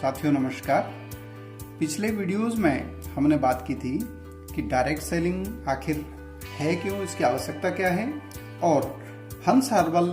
साथियों नमस्कार। पिछले वीडियोस में हमने बात की थी कि डायरेक्ट सेलिंग आखिर है क्यों, इसकी आवश्यकता क्या है और हंस हर्बल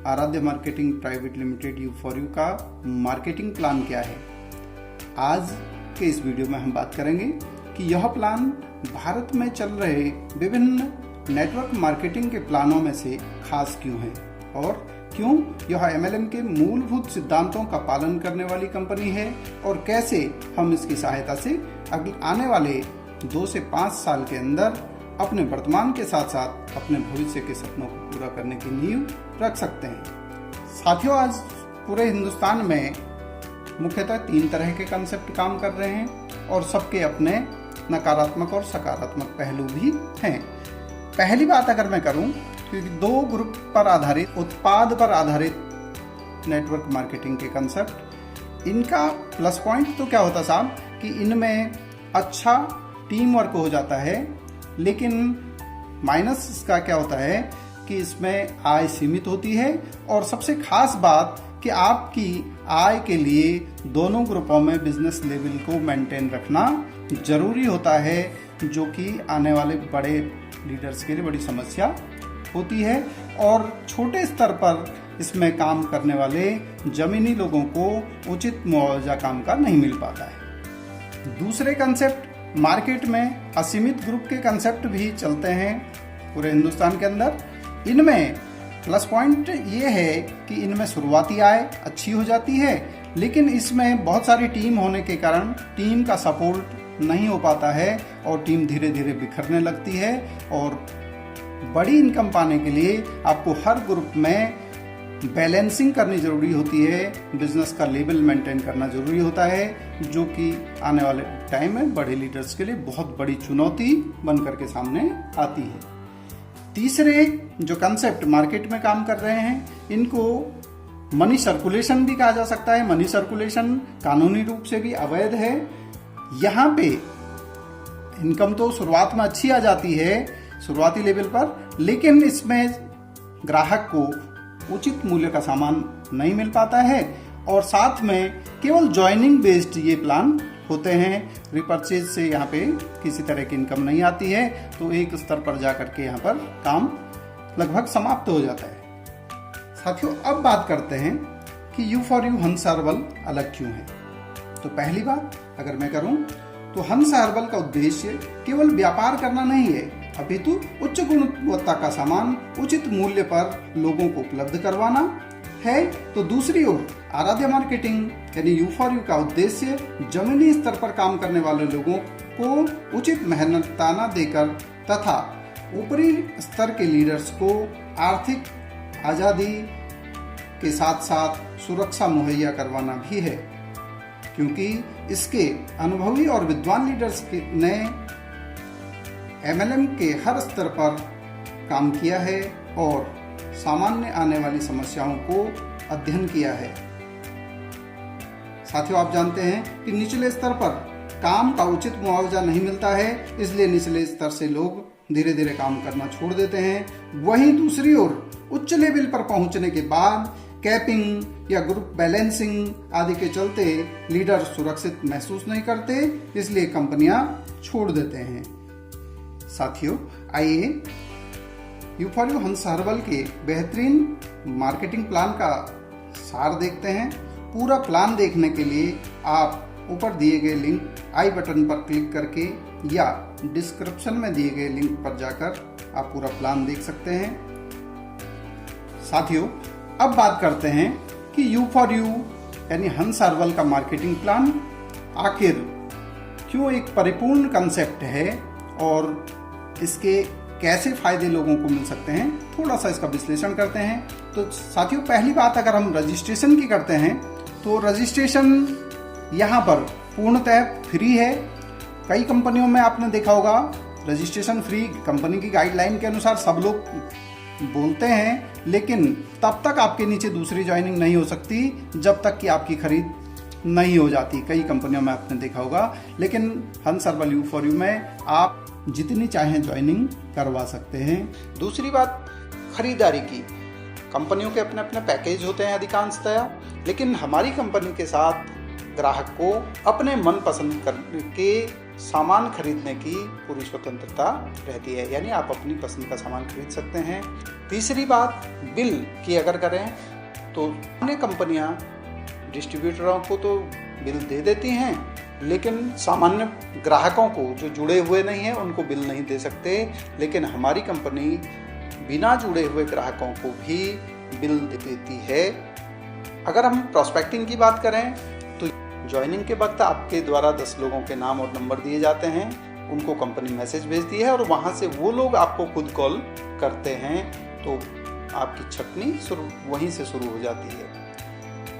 आराध्य मार्केटिंग प्राइवेट लिमिटेड U4U का मार्केटिंग प्लान क्या है। आज के इस वीडियो में हम बात करेंगे कि यह प्लान भारत में चल रहे विभिन्न नेटवर्क मार्केटिंग के प्लानों में से खास क्यों है और क्यों यह MLM के मूलभूत सिद्धांतों का पालन करने वाली कंपनी है और कैसे हम इसकी सहायता से आने वाले 2 से 5 साल के अंदर अपने वर्तमान के साथ साथ अपने भविष्य के सपनों को पूरा करने की नींव रख सकते हैं। साथियों, आज पूरे हिंदुस्तान में मुख्यतः 3 तरह के कंसेप्ट काम कर रहे हैं और सबके अपने नकारात्मक और सकारात्मक पहलू भी हैं। पहली बात अगर मैं करूं क्योंकि 2 ग्रुप पर आधारित उत्पाद पर आधारित नेटवर्क मार्केटिंग के कंसेप्ट, इनका प्लस पॉइंट तो क्या होता साहब कि इनमें अच्छा टीम वर्क हो जाता है, लेकिन माइनस इसका क्या होता है कि इसमें आय सीमित होती है और सबसे खास बात कि आपकी आय के लिए दोनों ग्रुपों में बिजनेस लेवल को मेंटेन रखना जरूरी होता है, जो कि आने वाले बड़े लीडर्स के लिए बड़ी समस्या होती है और छोटे स्तर पर इसमें काम करने वाले जमीनी लोगों को उचित मुआवजा काम का नहीं मिल पाता है। दूसरे कंसेप्ट, मार्केट में असीमित ग्रुप के कंसेप्ट भी चलते हैं पूरे हिंदुस्तान के अंदर। इनमें प्लस पॉइंट ये है कि इनमें शुरुआती आय अच्छी हो जाती है, लेकिन इसमें बहुत सारी टीम होने के कारण टीम का सपोर्ट नहीं हो पाता है और टीम धीरे धीरे बिखरने लगती है और बड़ी इनकम पाने के लिए आपको हर ग्रुप में बैलेंसिंग करनी जरूरी होती है, बिजनेस का लेवल मेंटेन करना जरूरी होता है, जो कि आने वाले टाइम में बड़े लीडर्स के लिए बहुत बड़ी चुनौती बनकर के सामने आती है। तीसरे जो कंसेप्ट मार्केट में काम कर रहे हैं, इनको मनी सर्कुलेशन भी कहा जा सकता है। मनी सर्कुलेशन कानूनी रूप से भी अवैध है। यहाँ पे इनकम तो शुरुआत में अच्छी आ जाती है शुरुआती लेवल पर, लेकिन इसमें ग्राहक को उचित मूल्य का सामान नहीं मिल पाता है और साथ में केवल ज्वाइनिंग बेस्ड ये प्लान होते हैं। रिपर्चेज से यहाँ पे किसी तरह की इनकम नहीं आती है, तो एक स्तर पर जाकर के यहाँ पर काम लगभग समाप्त हो जाता है। साथियों, अब बात करते हैं कि U4U हंस हर्बल अलग क्यों है। तो पहली बात अगर मैं करूं तो हंस हर्बल का उद्देश्य केवल व्यापार करना नहीं है, अपितु उच्च गुणवत्ता का सामान उचित मूल्य पर लोगों को उपलब्ध करवाना है। तो दूसरी ओर आराध्य मार्केटिंग यानी U4U का उद्देश्य जमीनी स्तर पर काम करने वाले लोगों को उचित मेहनताना देकर तथा ऊपरी स्तर के लीडर्स को आर्थिक आजादी के साथ साथ सुरक्षा मुहैया करवाना भी है, क्योंकि इसके अनुभवी और विद्वान लीडर्स ने MLM के हर स्तर पर काम किया है और सामान्य आने वाली समस्याओं को अध्ययन किया है। साथियों, आप जानते हैं कि निचले स्तर पर काम का उचित मुआवजा नहीं मिलता है, इसलिए निचले स्तर से लोग धीरे धीरे काम करना छोड़ देते हैं। वहीं दूसरी ओर उच्च लेवल पर पहुंचने के बाद कैपिंग या ग्रुप बैलेंसिंग आदि के चलते लीडर सुरक्षित महसूस नहीं करते, इसलिए कंपनियां छोड़ देते हैं। साथियों, आइए U4U हंस हर्बल के बेहतरीन मार्केटिंग प्लान का सार देखते हैं। पूरा प्लान देखने के लिए आप ऊपर दिए गए लिंक आई बटन पर क्लिक करके या डिस्क्रिप्शन में दिए गए लिंक पर जाकर आप पूरा प्लान देख सकते हैं। साथियों, अब बात करते हैं कि U4U यानी हंस हर्बल का मार्केटिंग प्लान आखिर क्यों एक परिपूर्ण कंसेप्ट है और इसके कैसे फायदे लोगों को मिल सकते हैं, थोड़ा सा इसका विश्लेषण करते हैं। तो साथियों, पहली बात अगर हम रजिस्ट्रेशन की करते हैं तो रजिस्ट्रेशन यहाँ पर पूर्णतः फ्री है। कई कंपनियों में आपने देखा होगा रजिस्ट्रेशन फ्री, कंपनी की गाइडलाइन के अनुसार सब लोग बोलते हैं, लेकिन तब तक आपके नीचे दूसरी ज्वाइनिंग नहीं हो सकती जब तक कि आपकी खरीद नहीं हो जाती। कई कंपनियों में आपने देखा होगा, लेकिन हंस हर्बल U4U में आप जितनी चाहें ज्वाइनिंग करवा सकते हैं। दूसरी बात खरीदारी की, कंपनियों के अपने अपने पैकेज होते हैं अधिकांशतः, लेकिन हमारी कंपनी के साथ ग्राहक को अपने मनपसंद के सामान खरीदने की पूरी स्वतंत्रता रहती है, यानी आप अपनी पसंद का सामान खरीद सकते हैं। तीसरी बात, बिल की अगर करें तो अन्य कंपनियां डिस्ट्रीब्यूटरों को तो बिल दे देती हैं, लेकिन सामान्य ग्राहकों को जो जुड़े हुए नहीं हैं उनको बिल नहीं दे सकते। लेकिन हमारी कंपनी बिना जुड़े हुए ग्राहकों को भी बिल देती है। अगर हम प्रोस्पेक्टिंग की बात करें तो ज्वाइनिंग के वक्त आपके द्वारा 10 लोगों के नाम और नंबर दिए जाते हैं, उनको कंपनी मैसेज भेजती है और वहाँ से वो लोग आपको खुद कॉल करते हैं, तो आपकी छटनी वहीं से शुरू हो जाती है।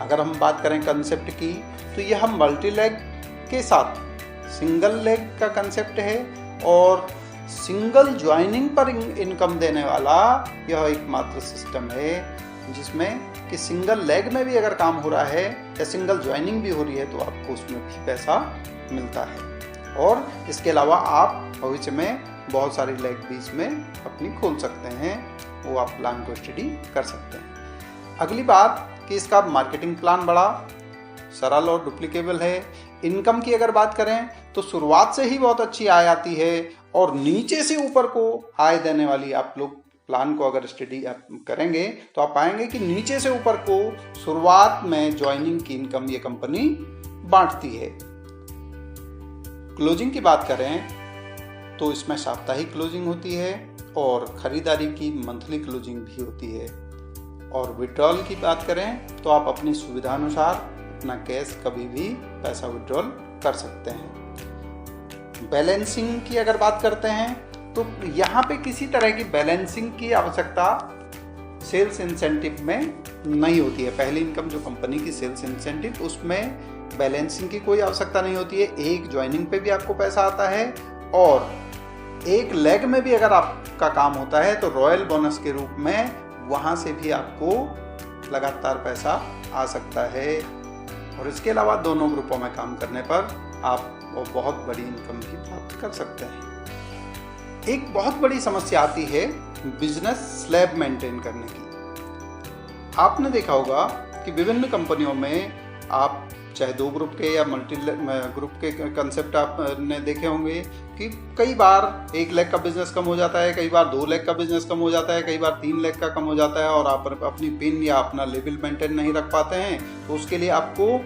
अगर हम बात करें कंसेप्ट की तो यह मल्टी लेग के साथ सिंगल लेग का कंसेप्ट है और सिंगल ज्वाइनिंग पर इनकम देने वाला यह एकमात्र सिस्टम है जिसमें कि सिंगल लेग में भी अगर काम हो रहा है या सिंगल ज्वाइनिंग भी हो रही है तो आपको उसमें भी पैसा मिलता है। और इसके अलावा आप भविष्य में बहुत सारी लेग भी इसमें अपनी खोल सकते हैं, वो आप प्लान को स्टडी कर सकते हैं। अगली बात कि इसका मार्केटिंग प्लान बड़ा सरल और डुप्लीकेबल है। इनकम की अगर बात करें तो शुरुआत से ही बहुत अच्छी आय आती है और नीचे से ऊपर को आय देने वाली, आप लोग प्लान को अगर स्टडी करेंगे तो आप पाएंगे कि नीचे से ऊपर को शुरुआत में ज्वाइनिंग की इनकम ये कंपनी बांटती है। क्लोजिंग की बात करें तो इसमें साप्ताहिक क्लोजिंग होती है और खरीदारी की मंथली क्लोजिंग भी होती है। और विड्रॉल की बात करें तो आप अपनी सुविधा अनुसार अपना कैश कभी भी पैसा विड्रॉल कर सकते हैं। बैलेंसिंग की अगर बात करते हैं तो यहाँ पे किसी तरह की बैलेंसिंग की आवश्यकता सेल्स इंसेंटिव में नहीं होती है। पहली इनकम जो कंपनी की सेल्स इंसेंटिव, उसमें बैलेंसिंग की कोई आवश्यकता नहीं होती है। एक ज्वाइनिंग पे भी आपको पैसा आता है और एक लेग में भी अगर आपका काम होता है तो रॉयल बोनस के रूप में वहाँ से भी आपको लगातार पैसा आ सकता है। और इसके अलावा दोनों ग्रुपों में काम करने पर आप बहुत बड़ी इनकम भी प्राप्त कर सकते हैं। एक बहुत बड़ी समस्या आती है बिजनेस स्लैब मेंटेन करने की। आपने देखा होगा कि विभिन्न कंपनियों में आप चाहे 2 ग्रुप के या मल्टी ग्रुप के कंसेप्ट आपने देखे होंगे कि कई बार 1 लाख का बिजनेस कम हो जाता है, कई बार 2 लाख का बिजनेस कम हो जाता है, कई बार 3 लाख का कम हो जाता है और आप अपनी पिन या अपना लेवल मेंटेन नहीं रख पाते हैं, तो उसके लिए आपको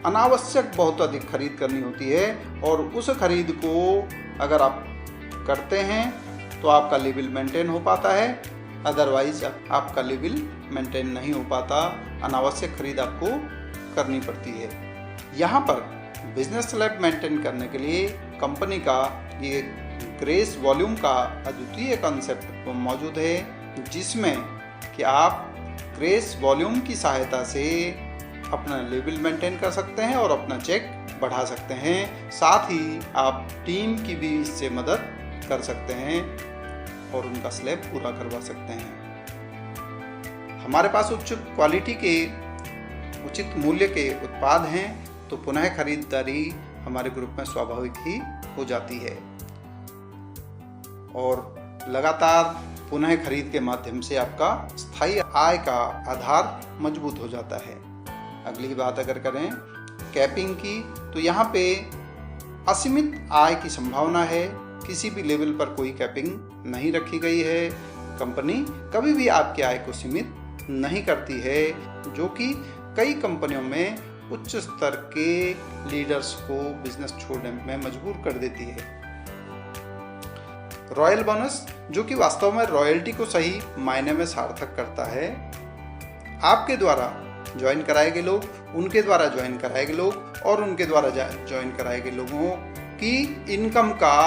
अनावश्यक बहुत अधिक खरीद करनी होती है। और उस खरीद को अगर आप करते हैं तो आपका लेवल मेंटेन हो पाता है, अदरवाइज आपका लेवल मेंटेन नहीं हो पाता, अनावश्यक खरीद आपको करनी पड़ती है। यहाँ पर बिजनेस स्लैब मेंटेन करने के लिए कंपनी का ये ग्रेस वॉल्यूम का अद्वितीय कॉन्सेप्ट मौजूद है, जिसमें कि आप ग्रेस वॉल्यूम की सहायता से अपना लेवल मेंटेन कर सकते हैं और अपना चेक बढ़ा सकते हैं। साथ ही आप टीम की भी इससे मदद कर सकते हैं और उनका स्लैब पूरा करवा सकते हैं। हमारे पास उच्च क्वालिटी के उचित मूल्य के उत्पाद हैं तो पुनः खरीदारी हमारे ग्रुप में स्वाभाविक ही हो जाती है और लगातार पुनः खरीद के माध्यम से आपका स्थायी आय का आधार मजबूत हो जाता है। अगली बात अगर करें कैपिंग की तो यहाँ पे असीमित आय की संभावना है, किसी भी लेवल पर कोई कैपिंग नहीं रखी गई है। कंपनी कभी भी आपकी आय को सीमित नहीं करती है, जो कि कई कंपनियों में उच्च स्तर के लीडर्स को बिजनेस छोड़ने में मजबूर कर देती है। रॉयल बोनस, जो कि वास्तव में रॉयल्टी को सही मायने में सार्थक करता है। आपके द्वारा ज्वाइन कराए गए लोग, उनके द्वारा ज्वाइन कराए गए लोग और उनके द्वारा ज्वाइन कराए गए लोगों की इनकम का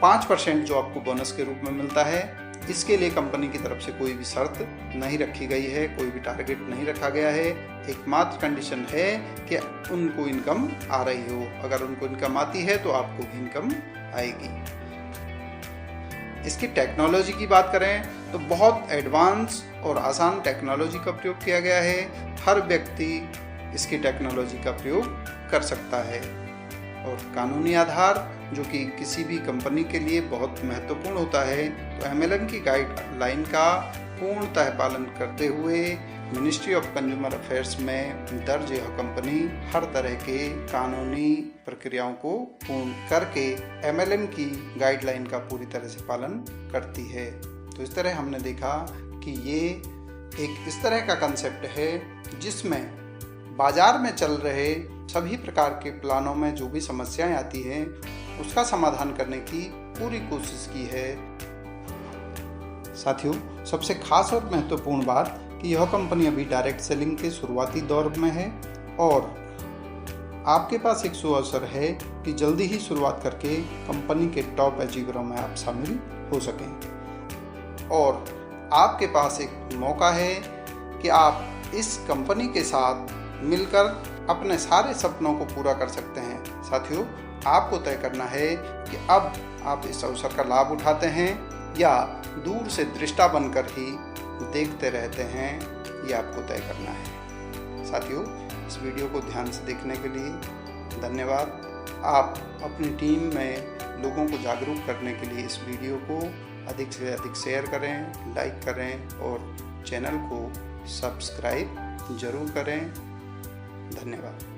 5% जो आपको बोनस के रूप में मिलता है। इसके लिए कंपनी की तरफ से कोई भी शर्त नहीं रखी गई है, कोई भी टारगेट नहीं रखा गया है। एकमात्र कंडीशन है कि उनको इनकम आ रही हो। अगर उनको इनकम आती है तो आपको भी इनकम आएगी। इसकी टेक्नोलॉजी की बात करें तो बहुत एडवांस और आसान टेक्नोलॉजी का प्रयोग किया गया है। हर व्यक्ति इसकी टेक्नोलॉजी का प्रयोग कर सकता है। और कानूनी आधार, जो कि किसी भी कंपनी के लिए बहुत महत्वपूर्ण होता है, तो MLM की गाइडलाइन का पूर्णतः पालन करते हुए मिनिस्ट्री ऑफ कंज्यूमर अफेयर्स में दर्ज यह कंपनी हर तरह के कानूनी प्रक्रियाओं को पूर्ण करके MLM की गाइडलाइन का पूरी तरह से पालन करती है। तो इस तरह हमने देखा कि ये एक इस तरह का कंसेप्ट है जिसमें बाजार में चल रहे सभी प्रकार के प्लानों में जो भी समस्याएं आती हैं उसका समाधान करने की पूरी कोशिश की है। साथियों, सबसे खास और महत्वपूर्ण बात कि यह कंपनी अभी डायरेक्ट सेलिंग के शुरुआती दौर में है और आपके पास एक सुअवसर है कि जल्दी ही शुरुआत करके कंपनी के टॉप अचीवरों में आप शामिल हो सकें और आपके पास एक मौका है कि आप इस कंपनी के साथ मिलकर अपने सारे सपनों को पूरा कर सकते हैं। साथियों, आपको तय करना है कि अब आप इस अवसर का लाभ उठाते हैं या दूर से दृष्टा बनकर ही देखते रहते हैं, ये आपको तय करना है। साथियों, इस वीडियो को ध्यान से देखने के लिए धन्यवाद। आप अपनी टीम में लोगों को जागरूक करने के लिए इस वीडियो को अधिक से अधिक शेयर करें, लाइक करें और चैनल को सब्सक्राइब जरूर करें। धन्यवाद।